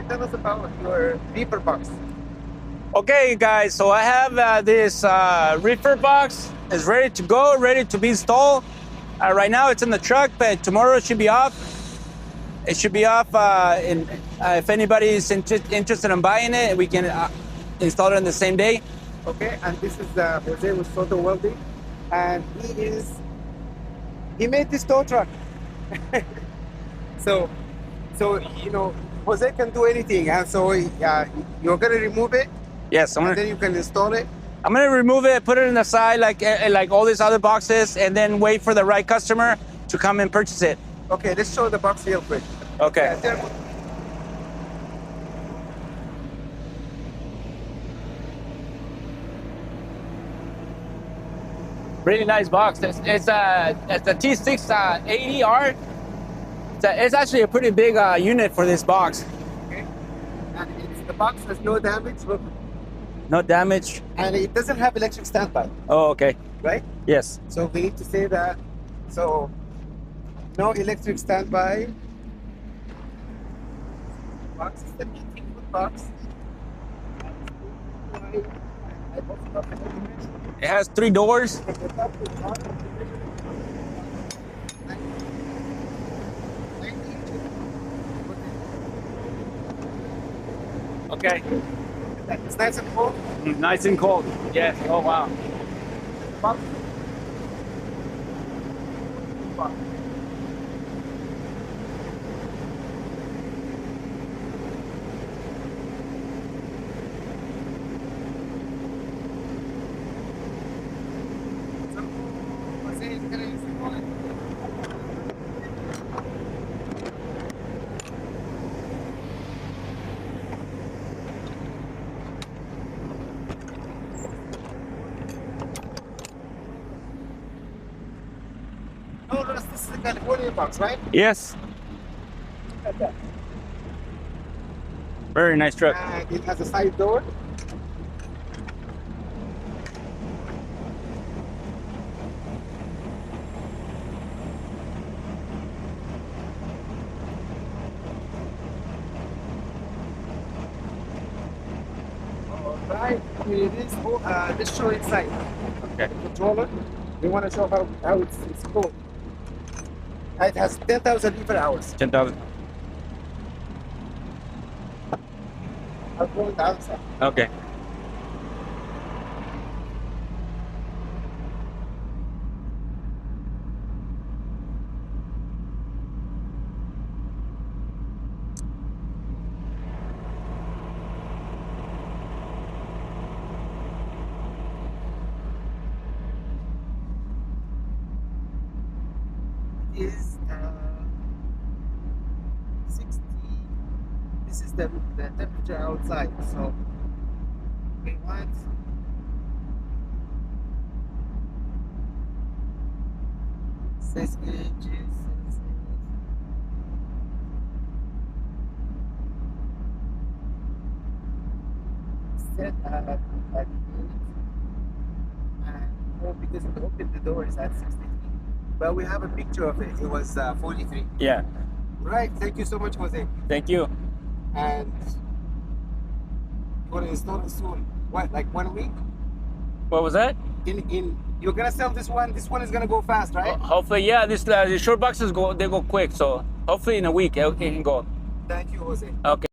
Tell us about your reefer box. Okay, guys, so I have this reefer box. It's ready to go, ready to be installed. Right now it's in the truck, but tomorrow it should be off. It should be off. If anybody is interested in buying it, we can install it on the same day. Okay, and this is Jose with Soto Welding, and he made this tow truck. so you know, Jose can do anything, and so you're gonna remove it. Yes, And then you can install it. I'm gonna remove it, put it in the side like all these other boxes, and then wait for the right customer to come and purchase it. Okay, let's show the box real quick. Okay. Really nice box. It's a T-680R. It's actually a pretty big unit for this box. Okay. And the box has no damage. Look. No damage. And it doesn't have electric standby. Oh, okay. Right? Yes. So we need to say that. So no electric standby. Box is the 18-foot box. It has 3 doors. Okay. It's nice and cold. Nice and cold. Yes. Oh, wow. This is a California box, right? Yes. Look at that. Very nice truck. And it has a side door. Alright, it is. Let's show inside. Okay. The controller. We want to show how it's cool. It has 10,000 reefer hours. 10,000. I'll go on the outside. Okay. Is 60. This is the temperature outside. So we want says gauges. Set at 8, and because it opened the door is at 63. Well, we have a picture of it. It was 43. Yeah. Right. Thank you so much, Jose. Thank you. And you're gonna install it soon. What, like 1 week? What was that? You're gonna sell this one. This one is gonna go fast, right? Hopefully, yeah. The short boxes go quick. So hopefully in a week it can go. Thank you, Jose. Okay.